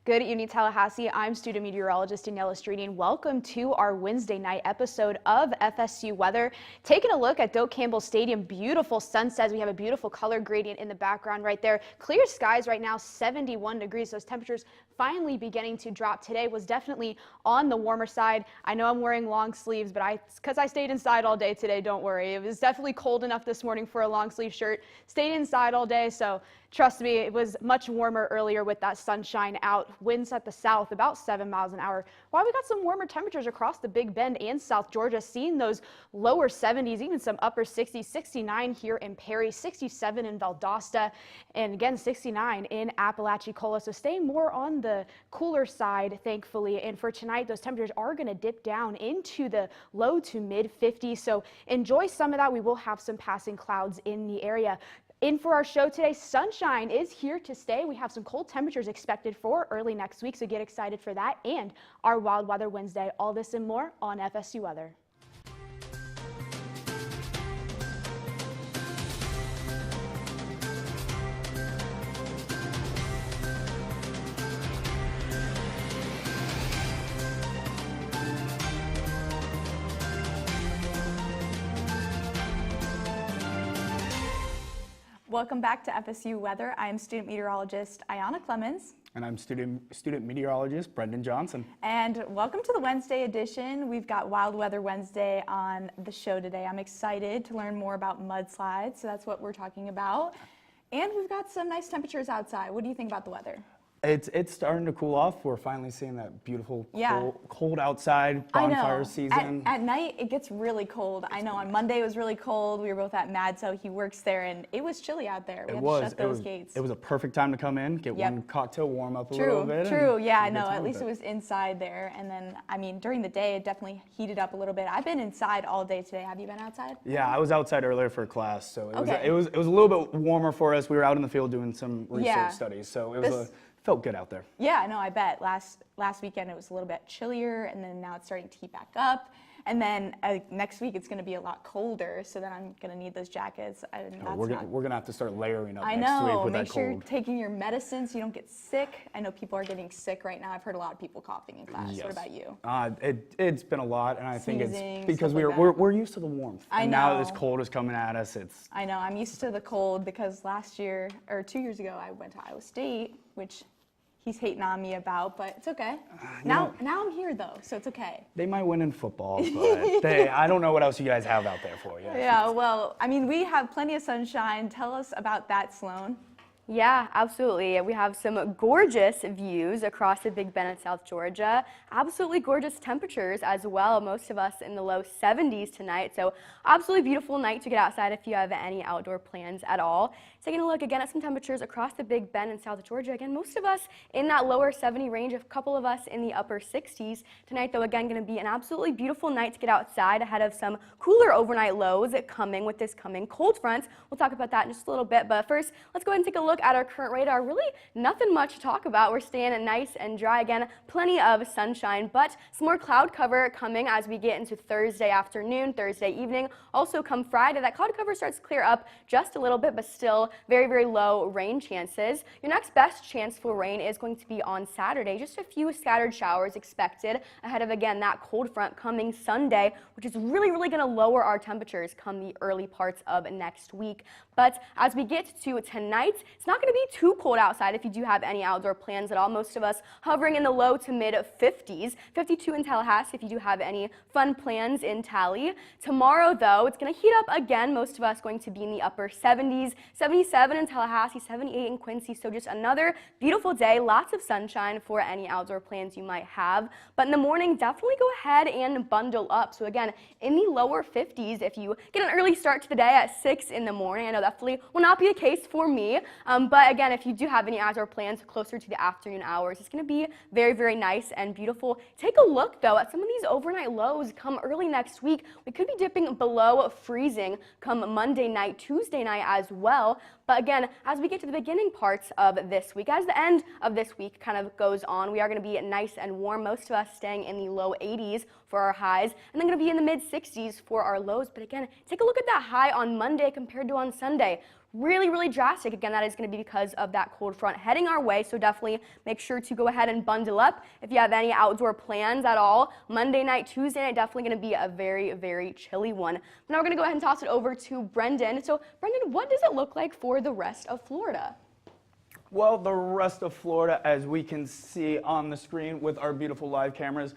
Good evening, Tallahassee. I'm student meteorologist Daniela Streeny, and welcome to our Wednesday night episode of FSU Weather. Taking a look at Doak Campbell Stadium, beautiful sunsets. We have a beautiful color gradient in the background right there. Clear skies right now, 71 degrees. Those temperatures finally beginning to drop. Today was definitely on the warmer side. I know I'm wearing long sleeves, but because I stayed inside all day today, don't worry. It was definitely cold enough this morning for a long sleeve shirt. Stayed inside all day, so trust me, it was much warmer earlier with that sunshine out. Winds at the south about 7 miles an hour. While we got some warmer temperatures across the Big Bend and South Georgia, seeing those lower 70s, even some upper 60s, 69 here in Perry, 67 in Valdosta, and again 69 in Apalachicola. So staying more on the cooler side, thankfully. And for tonight, those temperatures are going to dip down into the low to mid 50s. So enjoy some of that. We will have some passing clouds in the area. In for our show today, sunshine is here to stay. We have some cold temperatures expected for early next week, so get excited for that and our Wild Weather Wednesday. All this and more on FSU Weather. Welcome back to FSU Weather. I am student meteorologist Ayana Clemens. And I'm student meteorologist Brendan Johnson. And welcome to the Wednesday edition. We've got Wild Weather Wednesday on the show today. I'm excited to learn more about mudslides, so that's what we're talking about. And we've got some nice temperatures outside. What do you think about the weather? It's starting to cool off. We're finally seeing that beautiful cold outside bonfire season. At night it gets really cold. I know on Monday it was really cold. We were both at Mad, so he works there, and it was chilly out there. We had to shut those gates. It was a perfect time to come in, get one cocktail, warm up a little bit. True. Yeah, I know. At least it was inside there, and then I mean during the day it definitely heated up a little bit. I've been inside all day today. Have you been outside? Yeah, I was outside earlier for class, so it was a little bit warmer for us. We were out in the field doing some research studies, so it was felt good out there. Yeah, no, I bet. Last weekend it was a little bit chillier, and then now it's starting to heat back up. And then next week it's going to be a lot colder, so then I'm going to need those jackets. We're going to have to start layering up next week with that cold. Make sure you're taking your medicine so you don't get sick. I know people are getting sick right now. I've heard a lot of people coughing in class. Yes. What about you? It's been a lot, and I think it's because we're used to the warmth. I know. And now this cold is coming at us. I know. I'm used to the cold because last year, or 2 years ago, I went to Iowa State, which he's hating on me about, but it's okay. Now I'm here though, so it's okay. They might win in football, but I don't know what else you guys have out there for you. Yeah, well, I mean, we have plenty of sunshine. Tell us about that, Sloan. Yeah, absolutely. We have some gorgeous views across the Big Bend in South Georgia. Absolutely gorgeous temperatures as well. Most of us in the low 70s tonight. So absolutely beautiful night to get outside if you have any outdoor plans at all. Taking a look again at some temperatures across the Big Bend in South Georgia. Again, most of us in that lower 70 range, a couple of us in the upper 60s. Tonight, though, again, going to be an absolutely beautiful night to get outside ahead of some cooler overnight lows coming with this coming cold front. We'll talk about that in just a little bit. But first, let's go ahead and take a look at our current radar. Really nothing much to talk about. We're staying nice and dry again, plenty of sunshine, but some more cloud cover coming as we get into Thursday afternoon, Thursday evening. Also come Friday, that cloud cover starts to clear up just a little bit, but still very, very low rain chances. Your next best chance for rain is going to be on Saturday. Just a few scattered showers expected ahead of, again, that cold front coming Sunday, which is really, really going to lower our temperatures come the early parts of next week. But as we get to tonight, it's not going to be too cold outside if you do have any outdoor plans at all. Most of us hovering in the low to mid 50s, 52 in Tallahassee if you do have any fun plans in Tally. Tomorrow, though, it's going to heat up again. Most of us going to be in the upper 70s, 77 in Tallahassee, 78 in Quincy. So just another beautiful day, lots of sunshine for any outdoor plans you might have. But in the morning, definitely go ahead and bundle up. So again, in the lower 50s, if you get an early start to the day at 6 in the morning, I know definitely will not be the case for me. But again, if you do have any outdoor plans closer to the afternoon hours, it's going to be very, very nice and beautiful. Take a look, though, at some of these overnight lows come early next week. We could be dipping below freezing come Monday night, Tuesday night as well. But again, as we get to the beginning parts of this week, as the end of this week kind of goes on, we are going to be nice and warm. Most of us staying in the low 80s for our highs, and then going to be in the mid 60s for our lows. But again, take a look at that high on Monday compared to on Sunday. really, really drastic. Again, that is going to be because of that cold front heading our way, so definitely make sure to go ahead and bundle up if you have any outdoor plans at all. Monday night, Tuesday night, definitely going to be a very, very chilly one. Now we're going to go ahead and toss it over to Brendan. So Brendan, what does it look like for the rest of Florida? Well, the rest of Florida, as we can see on the screen with our beautiful live cameras,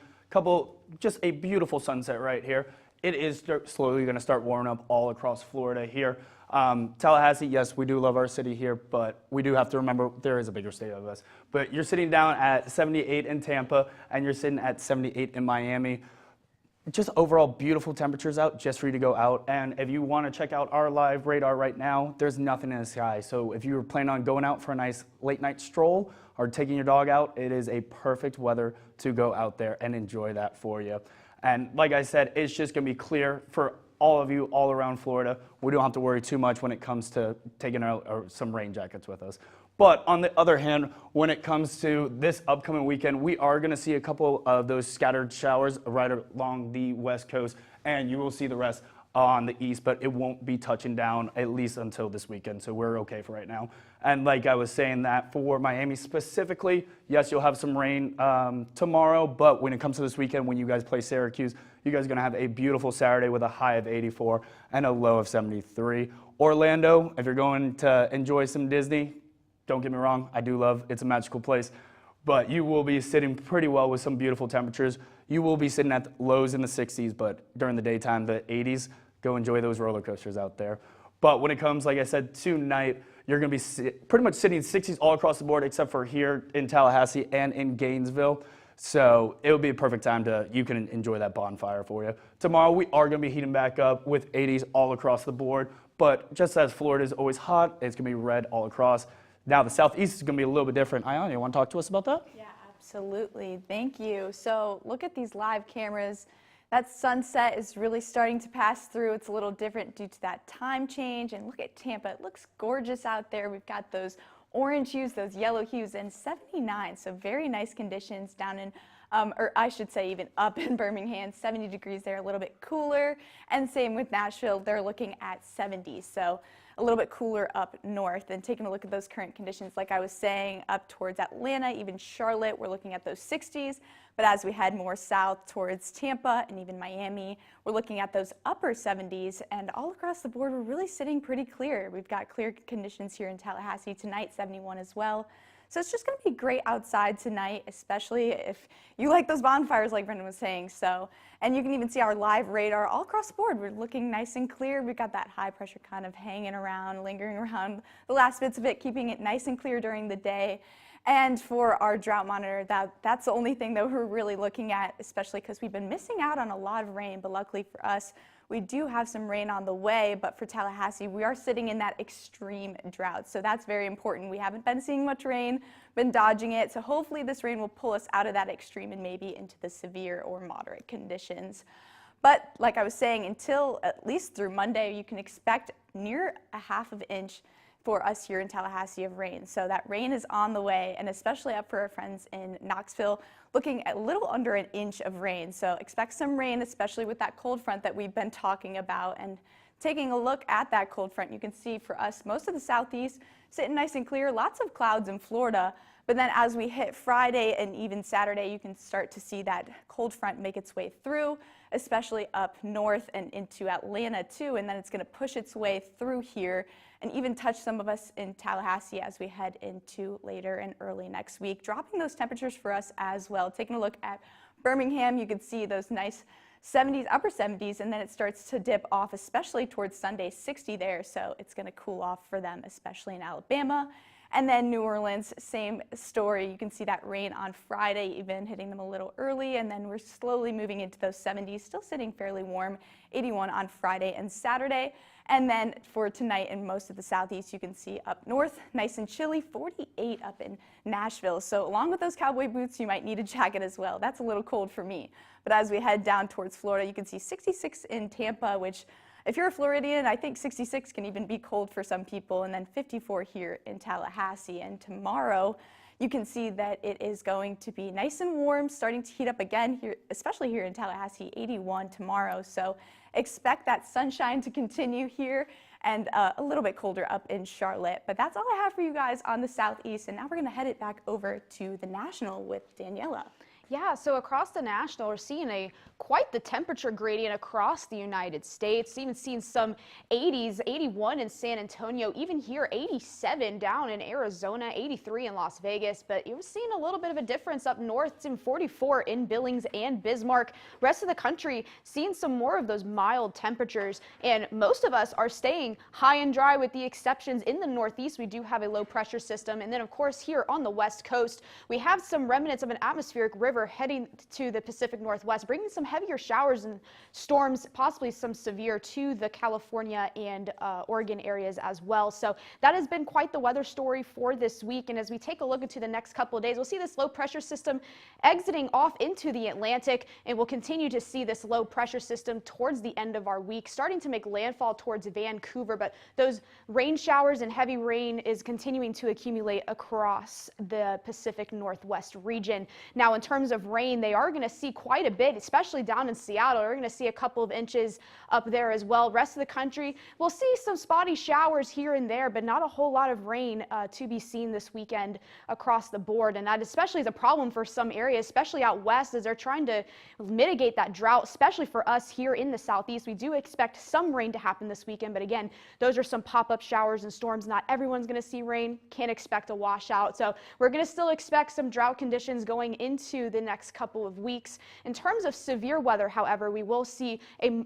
just a beautiful sunset right here. It is slowly going to start warming up all across Florida here. Tallahassee, yes, we do love our city here, but we do have to remember there is a bigger state of us. But you're sitting down at 78 in Tampa, and you're sitting at 78 in Miami. Just overall beautiful temperatures out just for you to go out. And if you want to check out our live radar right now, there's nothing in the sky. So if you were planning on going out for a nice late night stroll or taking your dog out, it is a perfect weather to go out there and enjoy that for you. And like I said, it's just going to be clear for all of you all around Florida. We don't have to worry too much when it comes to taking out some rain jackets with us. But on the other hand, when it comes to this upcoming weekend, we are going to see a couple of those scattered showers right along the west coast, and you will see the rest on the east, but it won't be touching down at least until this weekend, so we're okay for right now. And like I was saying, that for Miami specifically, yes, you'll have some rain tomorrow, but when it comes to this weekend, when you guys play Syracuse, you guys are going to have a beautiful Saturday with a high of 84 and a low of 73. Orlando, if you're going to enjoy some Disney, don't get me wrong, I do love it's a magical place, but you will be sitting pretty well with some beautiful temperatures. You will be sitting at lows in the 60s, but during the daytime, the 80s, go enjoy those roller coasters out there. But when it comes, like I said, tonight, you're going to be pretty much sitting 60s all across the board, except for here in Tallahassee and in Gainesville. So it'll be a perfect time you can enjoy that bonfire for you. Tomorrow, we are going to be heating back up with 80s all across the board. But just as Florida is always hot, it's going to be red all across. Now, the southeast is going to be a little bit different. Ayana, you want to talk to us about that? Yeah, absolutely. Thank you. So look at these live cameras. That sunset is really starting to pass through. It's a little different due to that time change. And look at Tampa. It looks gorgeous out there. We've got those orange hues, those yellow hues, and 79. So very nice conditions down in, or I should say even up in Birmingham, 70 degrees there, a little bit cooler. And same with Nashville. They're looking at 70. So a little bit cooler up north. And taking a look at those current conditions, like I was saying, up towards Atlanta, even Charlotte, we're looking at those 60s. But as we head more south towards Tampa and even Miami, we're looking at those upper 70s. And all across the board, we're really sitting pretty clear. We've got clear conditions here in Tallahassee tonight, 71 as well. So it's just going to be great outside tonight, especially if you like those bonfires like Brendan was saying. So, and you can even see our live radar all across the board. We're looking nice and clear. We've got that high pressure kind of hanging around, lingering around the last bits of it, keeping it nice and clear during the day. And for our drought monitor, that's the only thing that we're really looking at, especially because we've been missing out on a lot of rain. But luckily for us, we do have some rain on the way. But for Tallahassee, we are sitting in that extreme drought. So that's very important. We haven't been seeing much rain, been dodging it. So hopefully this rain will pull us out of that extreme and maybe into the severe or moderate conditions. But like I was saying, until at least through Monday, you can expect near a ½ inch for us here in Tallahassee of rain. So that rain is on the way, and especially up for our friends in Knoxville, looking at a little under an inch of rain. So expect some rain, especially with that cold front that we've been talking about. And taking a look at that cold front, you can see for us, most of the southeast sitting nice and clear, lots of clouds in Florida. But then as we hit Friday and even Saturday, you can start to see that cold front make its way through, especially up north and into Atlanta too. And then it's going to push its way through here and even touch some of us in Tallahassee as we head into later and early next week, dropping those temperatures for us as well. Taking a look at Birmingham, you can see those nice 70s, upper 70s, and then it starts to dip off, especially towards Sunday, 60 there. So it's going to cool off for them, especially in Alabama. And then New Orleans, same story. You can see that rain on Friday, even hitting them a little early. And then we're slowly moving into those 70s, still sitting fairly warm, 81 on Friday and Saturday. And then for tonight in most of the southeast, you can see up north, nice and chilly, 48 up in Nashville. So along with those cowboy boots, you might need a jacket as well. That's a little cold for me. But as we head down towards Florida, you can see 66 in Tampa, which if you're a Floridian, I think 66 can even be cold for some people, and then 54 here in Tallahassee. And tomorrow, you can see that it is going to be nice and warm, starting to heat up again here, especially here in Tallahassee, 81 tomorrow. So expect that sunshine to continue here. and a little bit colder up in Charlotte. But that's all I have for you guys on the southeast, and now we're going to head it back over to the National with Daniela. Yeah, so across the National, we're seeing quite the temperature gradient across the United States. Even seeing some 80s, 81 in San Antonio, even here 87 down in Arizona, 83 in Las Vegas. But you're seeing a little bit of a difference up north. It's in 44 in Billings and Bismarck. Rest of the country seeing some more of those mild temperatures, and most of us are staying high and dry with the exceptions. In the Northeast, we do have a low pressure system, and then of course here on the West Coast, we have some remnants of an atmospheric river heading to the Pacific Northwest, bringing some heavier showers and storms, possibly some severe, to the California and Oregon areas as well. So that has been quite the weather story for this week. And as we take a look into the next couple of days, we'll see this low pressure system exiting off into the Atlantic, and we'll continue to see this low pressure system towards the end of our week, starting to make landfall towards Vancouver. But those rain showers and heavy rain is continuing to accumulate across the Pacific Northwest region. Now, in terms of rain, they are going to see quite a bit, especially down in Seattle. We're going to see a couple of inches up there as well. Rest of the country, we'll see some spotty showers here and there, but not a whole lot of rain to be seen this weekend across the board. And that especially is a problem for some areas, especially out west, as they're trying to mitigate that drought, especially for us here in the southeast. We do expect some rain to happen this weekend, but again, those are some pop-up showers and storms. Not everyone's going to see rain. Can't expect a washout. So we're going to still expect some drought conditions going into the next couple of weeks. In terms of severe weather, however, we will see a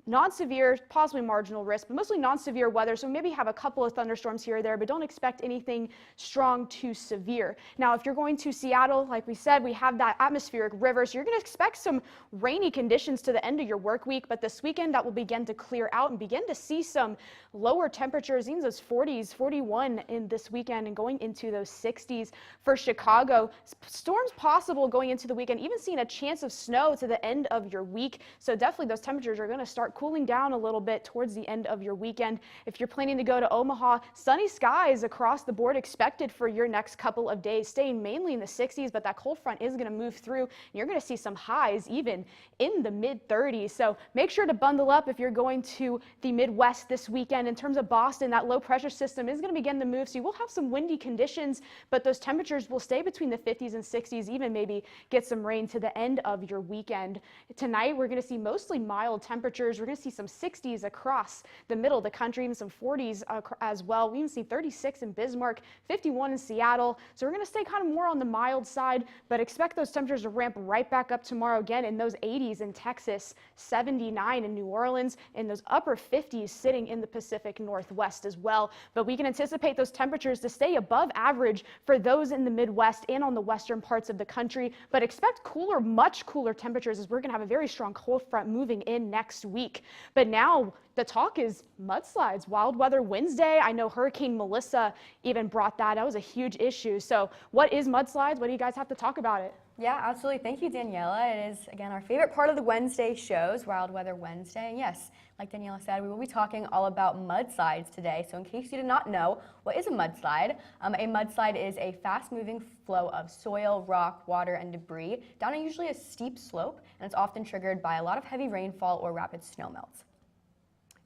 non-severe, possibly marginal risk, but mostly non-severe weather. So maybe have a couple of thunderstorms here or there, but don't expect anything strong to severe. Now, if you're going to Seattle, like we said, we have that atmospheric river, so you're going to expect some rainy conditions to the end of your work week. But this weekend, that will begin to clear out and begin to see some lower temperatures, even those 40s, 41 in this weekend, and going into those 60s for Chicago. Storms possible going into the weekend, even seeing a chance of snow to the end of your week. So definitely those temperatures are going to start cooling down a little bit towards the end of your weekend. If you're planning to go to Omaha, sunny skies across the board expected for your next couple of days, staying mainly in the 60s, but that cold front is going to move through, and you're going to see some highs even in the mid-30s. So make sure to bundle up if you're going to the Midwest this weekend. In terms of Boston, that low pressure system is going to begin to move, so you will have some windy conditions, but those temperatures will stay between the 50s and 60s, even maybe get some rain to the end of your weekend. Tonight, we're going to see mostly mild temperatures. We're going to see some 60s across the middle of the country, even some 40s as well. We even see 36 in Bismarck, 51 in Seattle. So we're going to stay kind of more on the mild side, but expect those temperatures to ramp right back up tomorrow again in those 80s in Texas, 79 in New Orleans, and those upper 50s sitting in the Pacific Northwest as well. But we can anticipate those temperatures to stay above average for those in the Midwest and on the western parts of the country, but expect cooler, much cooler temperatures, as we're going to have a very strong cold front moving in next week. But now the talk is mudslides, wild weather Wednesday. I know Hurricane Melissa even brought that. That was a huge issue. So what is mudslides? What do you guys have to talk about it? Yeah, absolutely. Thank you, Daniela. It is, again, our favorite part of the Wednesday shows, Wild Weather Wednesday. And yes, like Daniela said, we will be talking all about mudslides today. So in case you did not know, what is a mudslide? A mudslide is a fast-moving flow of soil, rock, water, and debris down usually a steep slope, and it's often triggered by a lot of heavy rainfall or rapid snowmelts.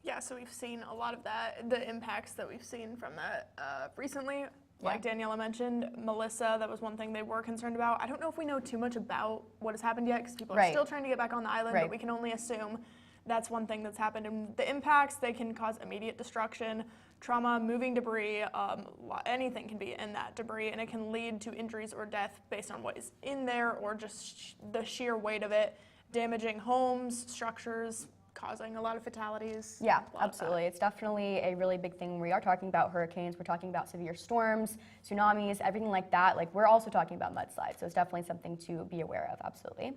Yeah, so we've seen a lot of that, the impacts that we've seen from that recently. Like Daniela mentioned, Melissa, that was one thing they were concerned about. I don't know if we know too much about what has happened yet, because people are still trying to get back on the island, but we can only assume that's one thing that's happened. And the impacts, they can cause immediate destruction, trauma, moving debris, anything can be in that debris, and it can lead to injuries or death based on what is in there or just the sheer weight of it, damaging homes, structures, causing a lot of fatalities. Yeah, absolutely. It's definitely a really big thing. We are talking about hurricanes, we're talking about severe storms, tsunamis, everything like that. Like, we're also talking about mudslides, so it's definitely something to be aware of, absolutely.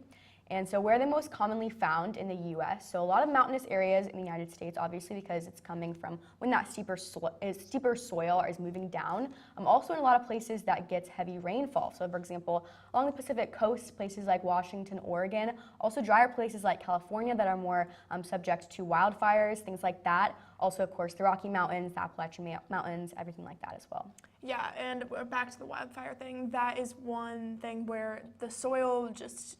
And so where are they most commonly found in the U.S.? So a lot of mountainous areas in the United States, obviously, because it's coming from when that steeper soil is moving down. Also in a lot of places that gets heavy rainfall. So for example, along the Pacific coast, places like Washington, Oregon. Also drier places like California that are more subject to wildfires, things like that. Also, of course, the Rocky Mountains, the Appalachian Mountains, everything like that as well. Yeah, and back to the wildfire thing, that is one thing where the soil just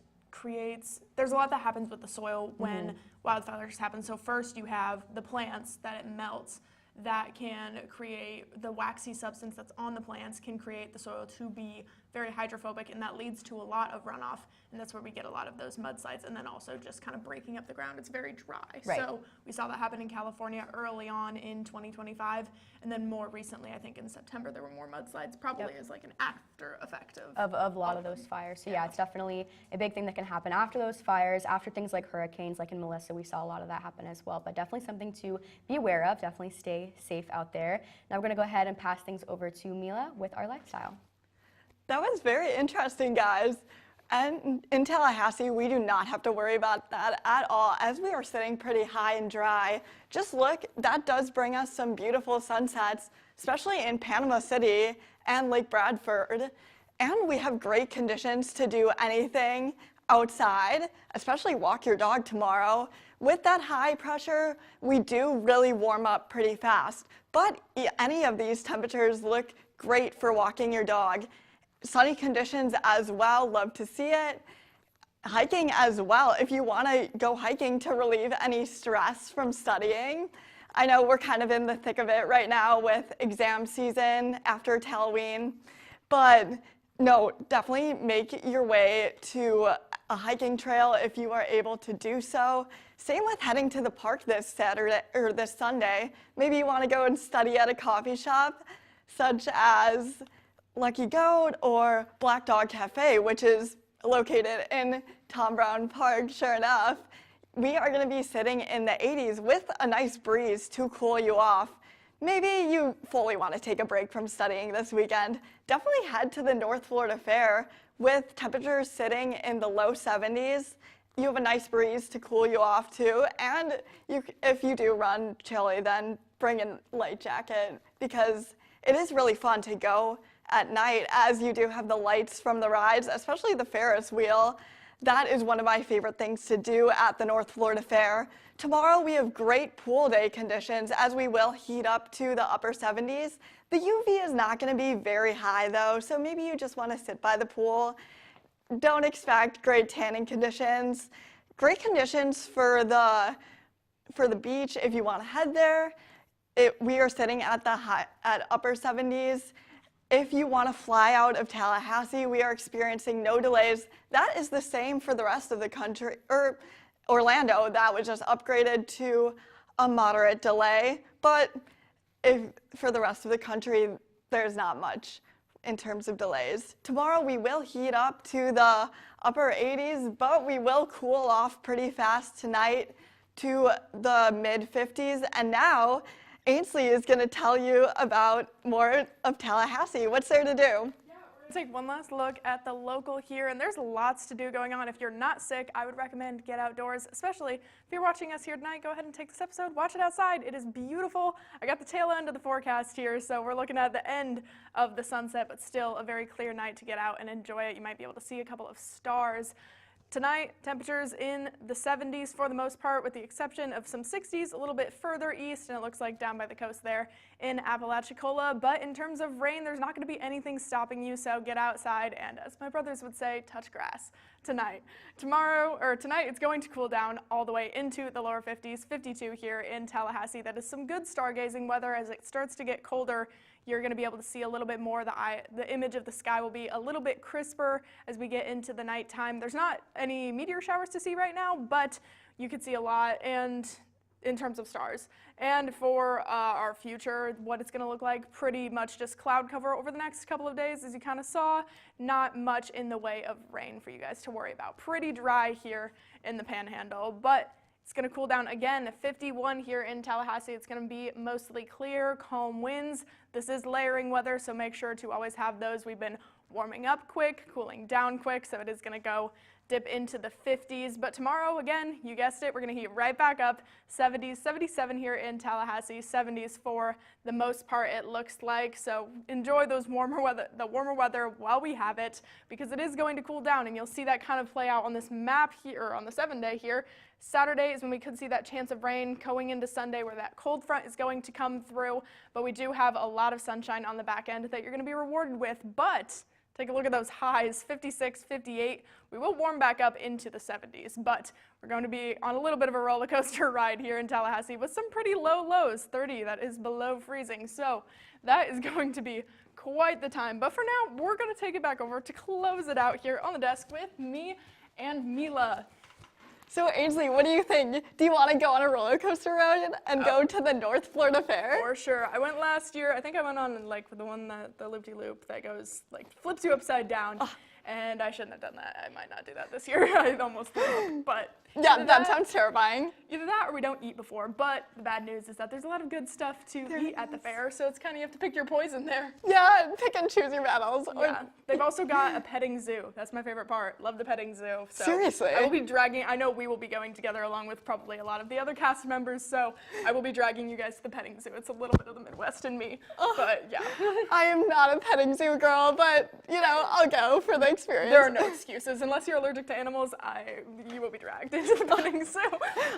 there's a lot that happens with the soil when wildfires happen. So first you have the plants that it melts, that can create the waxy substance that's on the plants, can create the soil to be very hydrophobic, and that leads to a lot of runoff, and that's where we get a lot of those mudslides, and then also just kind of breaking up the ground. It's very dry. Right. So we saw that happen in California early on in 2025, and then more recently, I think in September, there were more mudslides, probably as like an after effect of a lot of those fires. So yeah, it's definitely a big thing that can happen after those fires, after things like hurricanes, like in Melissa, we saw a lot of that happen as well, but definitely something to be aware of. Definitely stay safe out there. Now we're going to go ahead and pass things over to Mila with our lifestyle. That was very interesting, guys. And in Tallahassee, we do not have to worry about that at all, as we are sitting pretty high and dry. Just look, that does bring us some beautiful sunsets, especially in Panama City and Lake Bradford. And we have great conditions to do anything outside, especially walk your dog tomorrow. With that high pressure, we do really warm up pretty fast. But any of these temperatures look great for walking your dog. Sunny conditions as well, love to see it. Hiking as well, if you want to go hiking to relieve any stress from studying. I know we're kind of in the thick of it right now with exam season after Halloween, but no, definitely make your way to a hiking trail if you are able to do so. Same with heading to the park this Saturday or this Sunday. Maybe you want to go and study at a coffee shop such as Lucky Goat or Black Dog Cafe, which is located in Tom Brown Park, sure enough. We are going to be sitting in the 80s with a nice breeze to cool you off. Maybe you fully want to take a break from studying this weekend. Definitely head to the North Florida Fair with temperatures sitting in the low 70s. You have a nice breeze to cool you off too, and if you do run chilly, then bring a light jacket, because it is really fun to go at night, as you do have the lights from the rides, especially the Ferris wheel. That is one of my favorite things to do at the North Florida Fair. Tomorrow we have great pool day conditions, as we will heat up to the upper 70s. The UV is not going to be very high though, so maybe you just want to sit by the pool. Don't expect great tanning conditions. Great conditions for the beach if you want to head there. We are sitting at upper 70s. If you want to fly out of Tallahassee, we are experiencing no delays. That is the same for the rest of the country, or Orlando. That was just upgraded to a moderate delay. But for the rest of the country, there's not much in terms of delays. Tomorrow we will heat up to the upper 80s, but we will cool off pretty fast tonight to the mid 50s. And now Ainsley is going to tell you about more of Tallahassee. What's there to do? Yeah, we're going to take one last look at the local here, and there's lots to do going on. If you're not sick, I would recommend get outdoors, especially if you're watching us here tonight. Go ahead and take this episode, watch it outside. It is beautiful. I got the tail end of the forecast here, so we're looking at the end of the sunset, but still a very clear night to get out and enjoy it. You might be able to see a couple of stars. Tonight, temperatures in the 70s for the most part, with the exception of some 60s a little bit further east, and it looks like down by the coast there in Apalachicola. But in terms of rain, there's not going to be anything stopping you, so get outside and, as my brothers would say, touch grass tonight. Tonight, it's going to cool down all the way into the lower 50s, 52 here in Tallahassee. That is some good stargazing weather. As it starts to get colder, you're going to be able to see a little bit more. The image of the sky will be a little bit crisper as we get into the nighttime. There's not any meteor showers to see right now, but you could see a lot, and in terms of stars. And for our future, what it's going to look like, pretty much just cloud cover over the next couple of days, as you kind of saw. Not much in the way of rain for you guys to worry about. Pretty dry here in the Panhandle, but it's going to cool down again. 51 here in Tallahassee. It's going to be mostly clear, calm winds. This is layering weather, so make sure to always have those. We've been warming up quick, cooling down quick, so it is going to dip into the 50s. But tomorrow, again, you guessed it, we're going to heat right back up. 70s, 77 here in Tallahassee, 70s for the most part, it looks like. So enjoy the warmer weather while we have it, because it is going to cool down, and you'll see that kind of play out on this map here, on the 7-day here. Saturday is when we could see that chance of rain, going into Sunday where that cold front is going to come through, but we do have a lot of sunshine on the back end that you're going to be rewarded with. But Take a look at those highs, 56, 58. We will warm back up into the 70s, but we're going to be on a little bit of a roller coaster ride here in Tallahassee with some pretty low lows, 30, that is below freezing. So that is going to be quite the time. But for now, we're going to take it back over to close it out here on the desk with me and Mila. So Ainsley, what do you think? Do you want to go on a roller coaster ride and go to the North Florida Fair? For sure. I went last year. I think I went on like the one that the loop-de-loop that goes like flips you upside down. And I shouldn't have done that. I might not do that this year. I almost threw up, but Yeah, that sounds terrifying. either that or we don't eat before. But the bad news is that there's a lot of good stuff to eat at the fair, so it's kind of you have to pick your poison there. Yeah, pick and choose your battles. Yeah, they've also got a petting zoo. That's my favorite part. Love the petting zoo. So Seriously? I will be dragging, I know we will be going together along with probably a lot of the other cast members, so I will be dragging you guys to the petting zoo. It's a little bit of the Midwest in me, but yeah. I am not a petting zoo girl, but you know, I'll go for the experience. There are no excuses. Unless you're allergic to animals, you will be dragged into the petting zoo.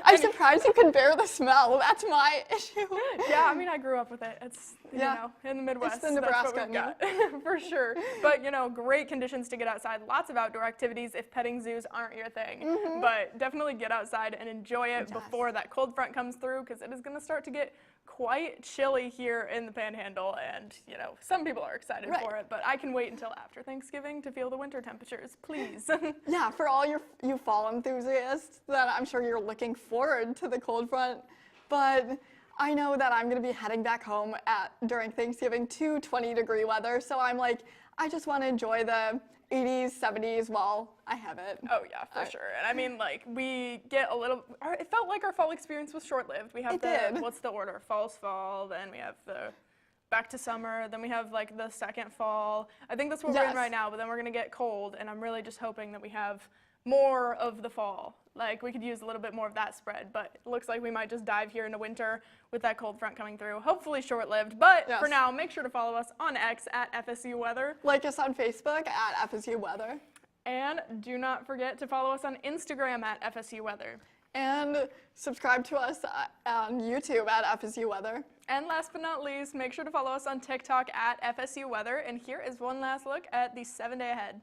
I'm surprised you can bear the smell. That's my issue. Yeah, I mean, I grew up with it. It's, you know, in the Midwest. It's the Nebraska that's what we've got, for sure. But, you know, great conditions to get outside. Lots of outdoor activities if petting zoos aren't your thing. But definitely get outside and enjoy it before that cold front comes through, because it is going to start to get quite chilly here in the Panhandle, and you know, some people are excited for it, but I can wait until after Thanksgiving to feel the winter temperatures, please. Yeah, for all you fall enthusiasts, that I'm sure you're looking forward to the cold front, but I know that I'm going to be heading back home during Thanksgiving to 20-degree weather, so I'm like, I just want to enjoy the 80s, 70s while I have it. Oh yeah, for sure. And I mean, like, we get a little, it felt like our fall experience was short-lived. We have what's the order? Fall's fall, then we have the back to summer, then we have like the second fall. I think that's what we're in right now, but then we're gonna get cold, and I'm really just hoping that we have more of the fall. Like, we could use a little bit more of that spread, but it looks like we might just dive here into winter with that cold front coming through. Hopefully short-lived, but for now, make sure to follow us on X at FSU Weather. Like us on Facebook at FSU Weather. And do not forget to follow us on Instagram at FSU Weather. And subscribe to us on YouTube at FSU Weather. And last but not least, make sure to follow us on TikTok at FSU Weather. And here is one last look at the 7-day ahead.